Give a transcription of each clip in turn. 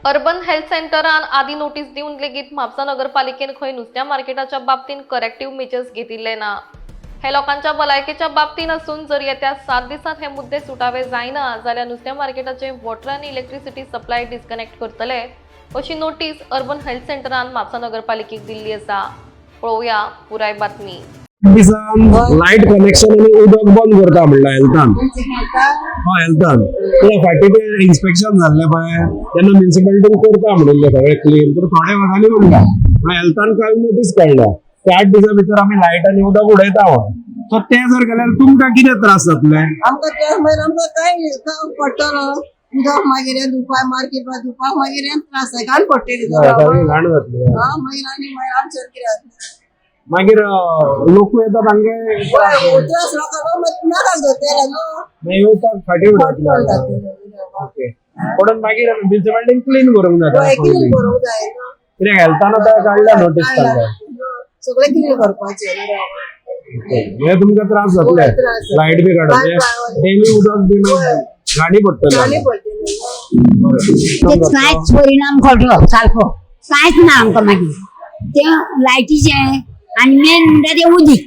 Urban health सेंटरान आदी notice दिवन लेगीत म्हापसा नगरपालिकेन खंय नुस्त्या मार्केटाच्या बाबतीत करेक्टिव्ह मेजर्स घेतिल्ले ना। हे लोकांच्या भलायकेच्या बाबतीत असून जर येत्या 7 दिसांत हे मुद्दे सुटावे जायना जाल्यार नुस्त्या मार्केटाचे वॉटर आनी इलेक्ट्रिसिटी सप्लाय डिस्कनेक्ट करतले अशी नोटीस अर्बन हेल्थ सेंटरान म्हापसा नगरपालिकेक दिल्ली आसा। पळोवया पुराय बातमी। लाईट कनेक्शन आणि उदक बंद करता म्हणला हेल्थान। हेल्थान त्या फाटी ते इन्स्पेक्शन झाले पळय तेन्ना म्युनिसिपालिटीन करता म्हणले सगळे क्लीन, तर थोडे वगाली म्हणटा हेल्थान काल नोटीस काडल्या की 8 दिसां भितर आमी लाईट आणि उदक उडयता सो ते जर केल्यार तुमकां कितें त्रास जातले? आमकां काय पडटलो उदक मागीर दुपार मार्केट दुपार मागीर त्रास आहे घाण पडटली घाण जातली आमचेर कितें मागीर लोक येतात तांगे त्रास नाका धरतले न्हू येवपाक फाटी उडयता। ओके पण मागीर म्युनिसिपालिटीन क्लीन करूंक जाता करूंक जाय कित्याक हेल्थान आतां काडल्या नोटीस काडल्या सगळे क्लीन करपाचे हे तुमकां त्रास जातले लाईट बी काडप डेली उदक बी घाणी पडटली कांयच परिणाम घडलो सारको कांयच ना आमकां मागीर ते लायटीचे आनी मेन म्हणटा ते उदीक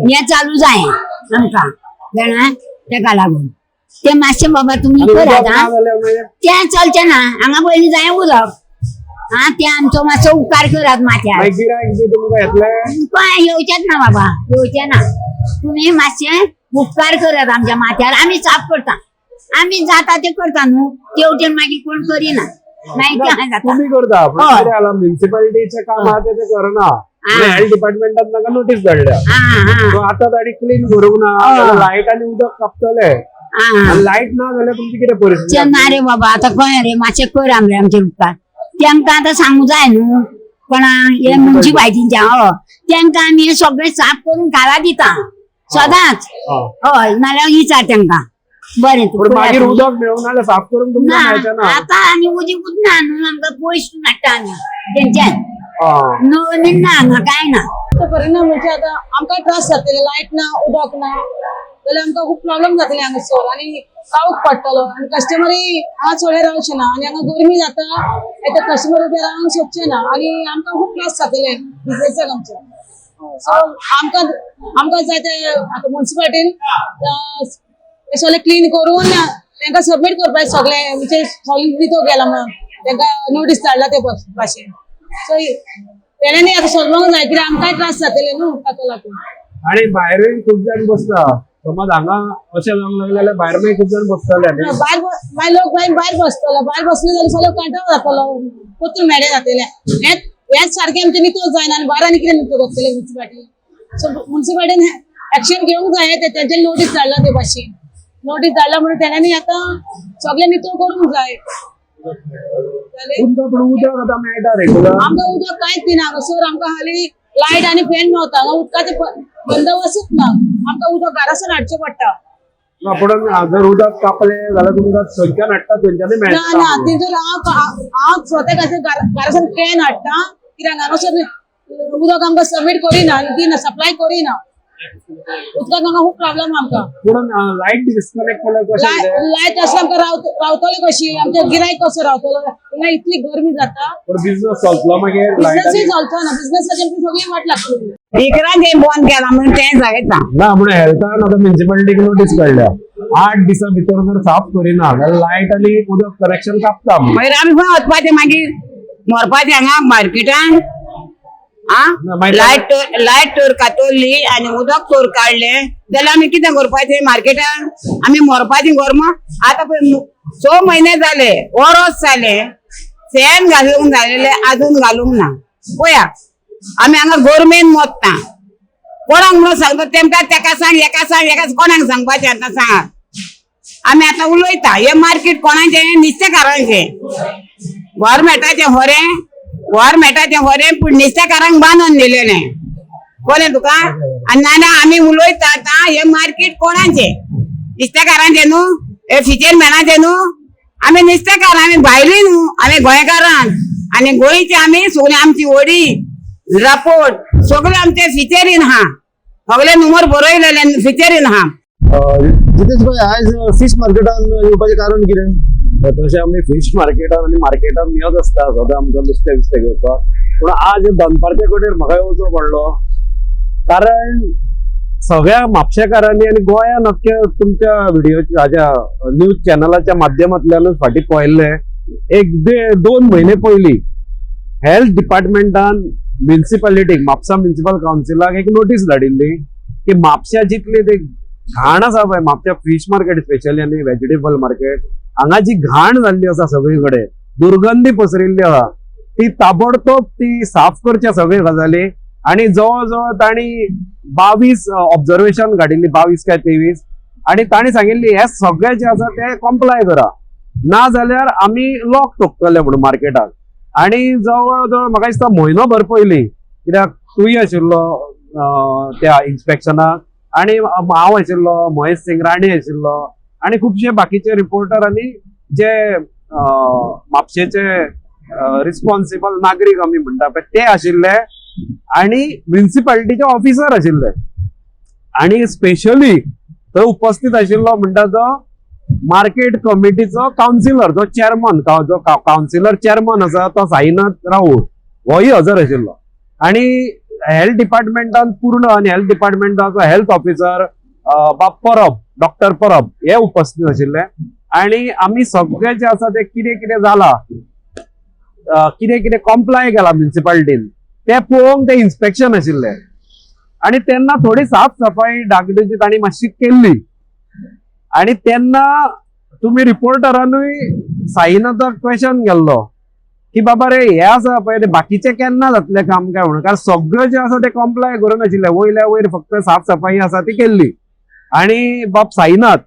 हे चालू जाय आमकां जाणा तेका लागून ते मातशें बाबा तुमी करात आं तें चलचें ना हांगा पयलीं जाय उदक आं ते आमचो मातसो उपकार करात माथ्यार येवचेच ना बाबा येवचें ना तुमी मातशें उपकार करात आमच्या माथ्यार आमी साफ करता आमी जाता ते करता न्हू तेवटेन मागीर कोण करिना तुम्ही करता म्युनिसिपालिटीचे काम आहा ते करना हेल्थ डिपार्टमेंटात ताका नोटीस धाडल्या आता ताणी क्लीन करूंक ना लाईट आणि उदक कापतले लाईट ना जाल्यार तुमची कितें परिस्थिती ना रे बाबा आता कळ्ळें रे मातशें कर आमरे आमचे उपकार तेमकां आतां सांगू जाय न्हू पण हे म्युनिसिपालिटीच्या तेंकां आमी हे सगळें साफ करून घाला दिता सदांच हय नाल्यार विचार तेंकां बरें मागीर उदक मेळूंक ना जाल्यार साफ करून तुमकां मेळचें ना आतां आनी उदीक उरना न्हू आमकां पयशे हाडटा आमी तेंच्यान नवीन ना हांगा काय ना परिणाम म्हणजे आता आमकां त्रास जातले लाईट ना उदक ना जाल्यार आमकां खूब प्रॉब्लेम जातले हांगासर आनी पावस पडटलो आनी कस्टमरूय हांगा चोडे रावचे ना आनी हांगा गरमी जाता ते कस्टमर उबे रावंक सोदचे ना आनी आमकां खूब त्रास जातले बिजनेसाक आमच्या सो आमकां जाय ते आतां म्युनिसिपालिटीन सगळे क्लीन करून तांकां सबमीट करपाक सगळे म्हणजे सॉलिड तो गेला म्हणून तांकां नोटीस धाडला ते भाशेन सो तेणेंनी आतां सोडपाक जाय कित्याक आमकांय त्रास जातले न्हू ताका लागून आणि भायरूय खूप जण बसता समज हांगा अशें जावंक लागलें जाल्यार भायरूय खूप जण बसतले भायर लोक भायर बसतलो भायर बसले जाल्यार सगळो कंटाळ जातलो कोतून मेडे जातले हेच सारकें आमचें नितळ जायना आनी भायर आनी कितें नितळ करतले म्युनिसिपालिटी सो म्युनिसिपालिटीन एक्शन घेवंक जाय तेंच्यानी नोटीस धाडला ते भाशेन नोटीस धाडला म्हणून तेणेंनी आतां सगळें नितळ करूंक जाय उदक आतां मेळटा रेग्युलर आमकां उदक कांयच दिना हांगासर आमकां हाली लायट आनी फॅन मेळटा हांगा उदकाचे बंदोबस्तूच ना आमकां उदक घरासून हाडचें पडटा पण जर उदक कापले जाल्यार तुमकां थंयच्यान हाडटा थंयच्यानूय ना मेळटा ना थंयसर हांव स्वता घरासून फॅन हाडटा कित्याक हांगासर उदक आमकां सबमीट करिना आनी दिना सप्लाय करिना उदकाक हांगा खूब प्रॉब्लेम आमकां पूण लायट डिस्कनेक्ट केल्यार कशें लायट आसल्यार आमकां रावतले कशी आमचे गिरायक कसो रावतलो हिंगा इतली गरमी जाता पण बिझनेस चलतलो मागीर बिझनेसय चलता ना बिझनेसाची सगळी वाट लागतली इकरांचे बंद केला म्हणून तें सांगता ना म्हणून हेल्थान आतां म्युनिसिपालिटीक नोटीस काडल्या 8 दिसां भितर जर साफ करिना जाल्यार लायट आनी उदक कनेक्शन कापता मागीर आमी खंय वचपाचें मागीर मरपाचें हांगा मार्केटान लायट तर कातरली आनी उदक तर काडलें जाल्यार आमी कितें करपाचें मार्केटान आमी मरपाचें घर आतां पळय 6 म्हयने जाले वर्स जाले फॅन घालूंक जालेले अजून घालूंक ना पळया आमी हांगा गरमेन मोत्ता कोणाक म्हणून सांगता तेमकां तेका सांग एका कोणाक सांगपाचें आतां सांगात आमी आतां उलयता हे मार्केट कोणाचें नुस्तेकारांचें गव्हर्मेंटाचें खरें पूण नुस्तेकारांक बांदून दिलेलें कळ्ळें तुका आनी नाल्यार आमी उलयता आतां हे मार्केट कोणाचें नुस्तेकारांचें न्हू हे फिशरमॅनाचें न्हू आमी नुस्तेकार आमी भायली न्हू आमी गोंयकारां आनी गोंयची आमी सगळीं आमची वडी रापोर्ट सगळें आमचे फिशरीन आहा सगळे नंबर बरयलेले फिशरीन आहा जितेश भाई आज फिश मार्केटान येवपाचें कारण कितें? तशें आमी फिश मार्केटान आनी मार्केटान येत आसता सदां आमकां नुस्तें बिस्तें घेवपाक. पूण आज दनपारचे कडेन म्हाका येवचो पडलो कारण सगळ्या म्हापशेकारांनी आनी गोंयान अख्ख्या तुमच्या व्हिडिओच्या हाज्या न्यूज चॅनलाच्या माध्यमांतल्यानूच फाटीं पळयल्ले. 1-2 म्हयने पयलीं हेल्थ डिपार्टमेंटान म्युनिसिपालिटीक म्हापसा म्युनिसिपल कावन्सिलाक एक नोटीस धाडिल्ली की म्हापशा जितली ते घाण आसा पळय, म्हापशा फिश मार्केट स्पेशली आनी व्हेजिटेबल मार्केट, हांगा जी घाण जाल्ली आसा सगळी कडेन, दुर्गंधी पसरिल्ली आसा, ती ताबडतोब ती साफ करच्या सगळे गजाली. आणि जवळ जवळ तांणी 22 ऑब्झर्वेशन काडिल्ली, 22 काय 23, आणि तांणी सांगिल्ली हे सगळे जे आसा ते कॉम्प्लाय करा, ना जाल्यार आमी लॉक ठोकतले म्हणून मार्केटाक. आणि जवळ जवळ म्हाका दिसता म्हयनोभर पयलीं, कित्याक तूंय आशिल्लो त्या इन्स्पेक्शनाक आणि हांव आशिल्लो, महेश सिंग राणे आशिल्लो आणि खुबशे बाकीचे रिपोर्टर आनी जे म्हापशेचे रिस्पॉन्सिबल नागरीक आमी म्हणटा पळय ते आशिल्ले आणि म्युनिसिपालिटीचे ऑफिसर आशिल्ले. आणि स्पेशली थंय उपस्थित आशिल्लो म्हणटा तो मार्केट कमिटीचो कावन्सिलर, जो चेअरमन, जो कावन्सिलर चेअरमन आसा तो साईनाथ राऊळ, होय हजर आशिल्लो. आणि हेल्थ डिपार्टमेंटान पूर्ण आनी हेल्थ डिपार्टमेंटाचो health officer Parab, doctor Parab हे उपस्थित आशिल्ले. आणि आमी सगळे जे आसा ते कितें कितें जाला, कितें कितें कॉम्प्लाय केला म्युनिसिपालिटीन ते पळोवंक ते इन्स्पेक्शन आशिल्ले. आणि तेन्ना थोडी साफ सफाई डागडुजी तांणी मातशी केल्ली. आणि तेन्ना तुम्ही रिपोर्टरानूय साईनाथाक क्वेश्चन केल्लो की बाबा रे हे आसा पळय ते बाकीचे केन्ना जातले काम काय म्हणून, कारण सगळं जे आसा ते कॉम्प्लाय करून आशिल्ले, वयल्या वयर फक्त साफ सफाई आसा ती केल्ली. आणि बाब साईनाथ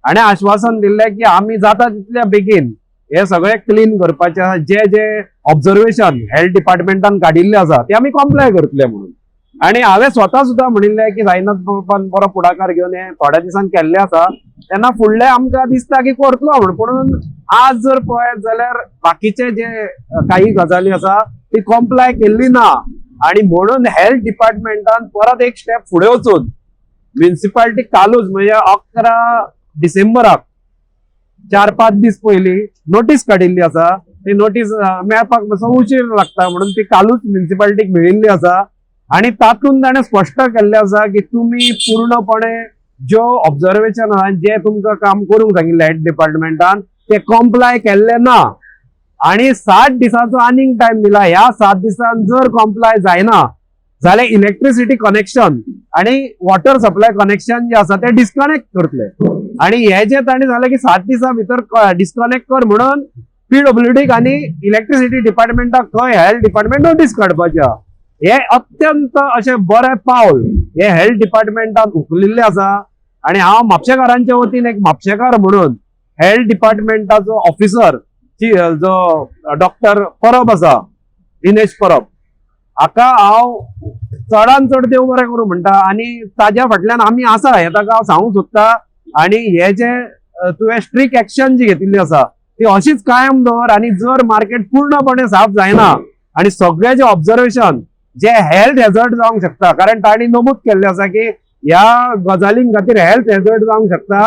हाणें आश्वासन दिल्लें की आमी जाता तितल्या बेगीन हे सगळे क्लीन करपाचे आसा, जे जे ऑब्झर्वेशन हेल्थ डिपार्टमेंटान काडिल्ले आसा ते आमी कॉम्प्लाय करतले म्हणून. आणि हांवें स्वता सुद्दां म्हणिल्लें की साईनाथ बाबान बरो पुढाकार घेवन हे थोड्या दिसान केल्ले आसा, तेन्ना फुडले आमकां दिसता की करतलो म्हणून. पूण आज जर पळयत जाल्यार बाकीचे जे काही गजाली आसा ती कॉम्प्लाय केल्ली ना. आणि म्हणून हेल्थ डिपार्टमेंटान परत एक स्टेप फुडें वचून म्युनिसिपालिटी कालूच म्हणजे 11 डिसेंबराक 4-5 दीस पयलीं नोटीस काडिल्ली आसा. ती नोटीस मेळपाक मातसो उशीर लागता म्हणून ती कालूच म्युनिसिपालिटीक मेळिल्ली आसा. आणि तातूंत ताणें स्पश्ट केल्लें आसा की तुमी पूर्णपणे ज्यो ऑब्झर्वेशन आसा, जे तुमकां काम करूंक सांगिल्लें हेल्थ डिपार्टमेंटान, ते कॉम्प्लाय केल्ले ना. आणि 60 दिसांचो आनीक टायम दिला. ह्या 7 दिसांत जर कॉम्प्लाय जायना जाल्यार इलेक्ट्रिसिटी कनेक्शन आणि वॉटर सप्लाय कनेक्शन जे आसा ते डिस्कनेक्ट करतले. आणि हे जे ताणें झाले की 7 दिसां भितर डिस्कनेक्ट कर म्हणून PWDक आणि इलेक्ट्रिसिटी डिपार्टमेंटाक खंय हेल्थ डिपार्टमेंट नोटीस काडपाचे. हे अत्यंत अशे बरे पावल हे हेल्थ डिपार्टमेंटान उखलिल्ले आसा. आणि हांव म्हापशेकारांच्या वतीन एक म्हापशेकार म्हणून हेल्थ डिपार्टमेंटाचो ऑफिसर जो डॉक्टर परब आसा, दिनेश परब, हाका हांव चडान चड देव बरें करूं म्हणटा. आणि ताज्या फाटल्यान आमी आसा हे ताका हांव सांगूंक सोदता. आणि हे जे तुवें स्ट्रिक्ट एक्शन जी घेतिल्ली आसा ती अशीच कायम दवर. आणि जर मार्केट पूर्णपणे साफ जायना आणि सगळे जे ऑब्झर्वेशन जे हेल्थ हॅझर्ड जावंक शकता, कारण तांणी नमूद केल्लें आसा की ह्या गजालीं खातीर हेल्थ हॅझर्ड जावंक शकता,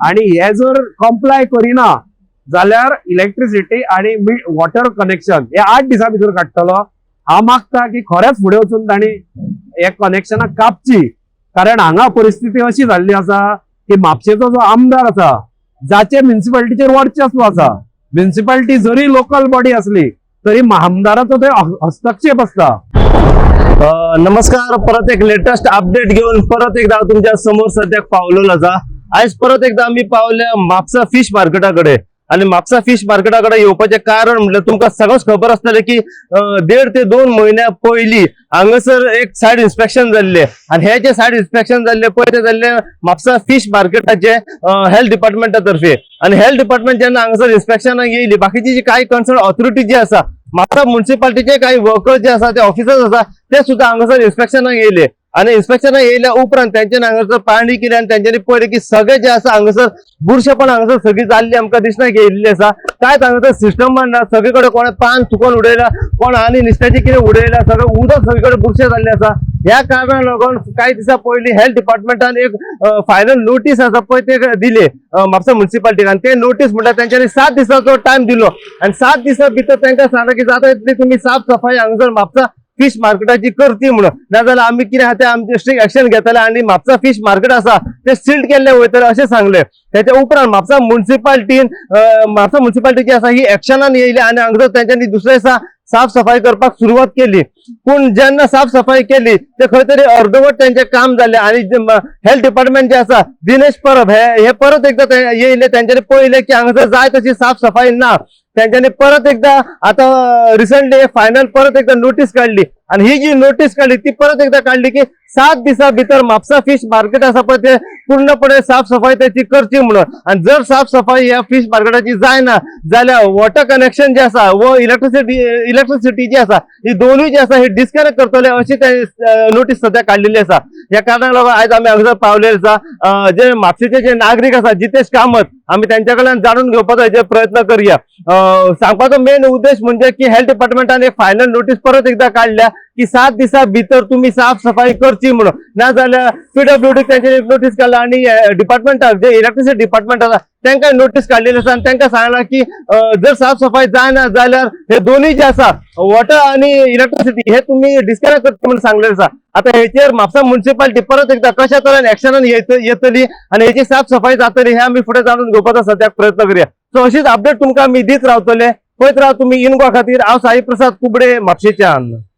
आणि हे जर कॉम्प्लाय करिना जाल्यार इलेक्ट्रिसिटी आणि वॉटर कनेक्शन हे 8 दिसां भितर काडटलो. हांव मागता की खरेंच फुडें वचून तांणी हे कनेक्शनां कापची. कारण हांगा परिस्थिती अशी जाल्ली आसा की म्हापशेचो जो आमदार आसा, जाचे म्युनिसिपालिटीचेर वर्चस्व आसा, म्युनिसिपालिटी जरी लोकल बॉडी असली तरी आमदाराचो ते हस्तक्षेप असता. नमस्कार, परत एक लेटेस्ट अपडेट घेऊन परत एकदा तुमच्या समोर सध्या पावलेलो आसा. आज परत एकदा आम्ही पावल्या म्हापसा फिश मार्केटाकडे. आणि म्हापसा फिश मार्केटाकडे येवपाचे कारण म्हटल्यार तुमकां सगळंच खबर आसतलें की 1.5 ते 2 महिन्या पयलीं हांगासर एक सायड इन्स्पेक्शन जाल्ले. आणि हे जे सायड इन्स्पेक्शन जाल्ले पळय ते जाल्ले म्हापसा फिश मार्केटाचे हेल्थ डिपार्टमेंटा तर्फे. आणि हेल्थ डिपार्टमेंट जेन्ना हांगासर इन्स्पेक्शनाक येयली, बाकीची जी काही कन्सर्न ऑथॉरिटी जी आसा, म्हापसा म्युनिसिपालिटीचे काही वर्कर्स जे आसा, ते ऑफिसर्स आसा, ते सुद्धा हांगासर इन्स्पेक्शनाक येयले. आणि इन्स्पेक्शनाक येयल्या उपरांत तेंच्यानी हांगासर पाहणी केली आणि तेंच्यांनी पळयलें की सगळे जे आसा हांगासर बुरशेपण हांगासर सगळी जाल्ली आमकां दिसना गेल्ली आसा. कांयच हांगासर सिस्टम ना. सगळे कडेन कोणें पान चुकोवन उडयला, कोण आनी निश्त्याची कितें उडयला, सगळें उदक सगळे कडेन बुरशें जाल्लें आसा. ह्या कारणान लागून काही दिसा पयलीं हेल्थ डिपार्टमेंटान एक फायनल नोटीस आसा पळय ते दिले म्हापसा म्युन्सिपालिटीक आणि ते नोटीस म्हणटा तेंच्यांनी 7 दिसाचो टाइम दिलो आणि 7 दिसा भितर तांकां सांगला की जाता तितली तुम्ही साफ सफाई हांगासर म्हापसा फिश मार्केटाची करची म्हणून नाजाल्यार आमी कितें आहा ते आमचे स्ट्रिक्ट एक्शन घेतले आणि म्हापसा फिश मार्केट आसा ते सील्ड केल्ले वयतले अशें सांगले. त्याच्या उपरांत म्हापसा म्युन्सिपालिटी जी आसा ही एक्शनान येयली आणि हांगासर तेंच्यांनी दुसऱ्या दिसा साफ सफाई करपाक सुरवात केली. पूण जेन्ना साफ सफाई केली ते खंय तरी अर्धवट त्यांचे काम जाले आणि हेल्थ डिपार्टमेंट जे आसा दिनेश परब हे परत एकदा येयले. त्यांच्यानी पळयले की हांगासर जाय तशी साफ सफाई ना. त्यांच्यानी परत एकदा आता रिसेंटली फायनल परत एकदा नोटीस काढली आणि ही जी नोटीस काढली ती परत एकदा काढली की 7 दिसा भितर म्हापसा फिश मार्केट आसा पळय ते पूर्णपणे साफ सफाई त्याची करची म्हणून. आणि जर साफ सफाई ह्या फिश मार्केटाची जायना जाल्यार वॉटर कनेक्शन जे आसा व इलेक्ट्रिसिटी जी आसा ही दोनूय जी आसा ही डिस्कनेक्ट करतले अशी ते नोटीस सध्या काढलेली आसा. ह्या कारणाक लागून आयज आमी हांगासर पावलेले आसा. जे म्हापशेचे जे नागरीक आसा जितेश कामत आमी त्यांच्या कडल्यान जाणून घेवपाचो हेचे प्रयत्न करूया. सांगपाचो मेन उद्देश म्हणजे की हेल्थ डिपार्टमेंटान एक फायनल नोटीस परत एकदा काढल्या की 7 दिसा भितर तुम्ही साफ सफाई करची म्हणून. ना जाल्यार PWD त्यांची नोटीस काढला आणि डिपार्टमेंटाक जे इलेक्ट्रिसिटी डिपार्टमेंट आसा तांकां नोटीस काढलेली आसा आणि तांकां सांगला की जर साफ सफाई जायना जाल्यार हे दोन्ही जे आसा वॉटर आणि इलेक्ट्रिसिटी हे तुम्ही डिस्कनेक्ट करता म्हणून सांगलेले आसा. आता हेचेर म्हापसा म्युन्सिपालिटी परत एकदा कशा तरेन एक्शनान येतली आणि हेची साफ सफाई जातली हे आमी फुडें जाणून घेवपाचो सद्याक प्रयत्न करूया. सो अशीच अपडेट तुमकां आमी दीत रावतले. पळयत राव तुम्ही इनगो खातीर. हांव साई प्रसाद कुबडे म्हापशेच्यान.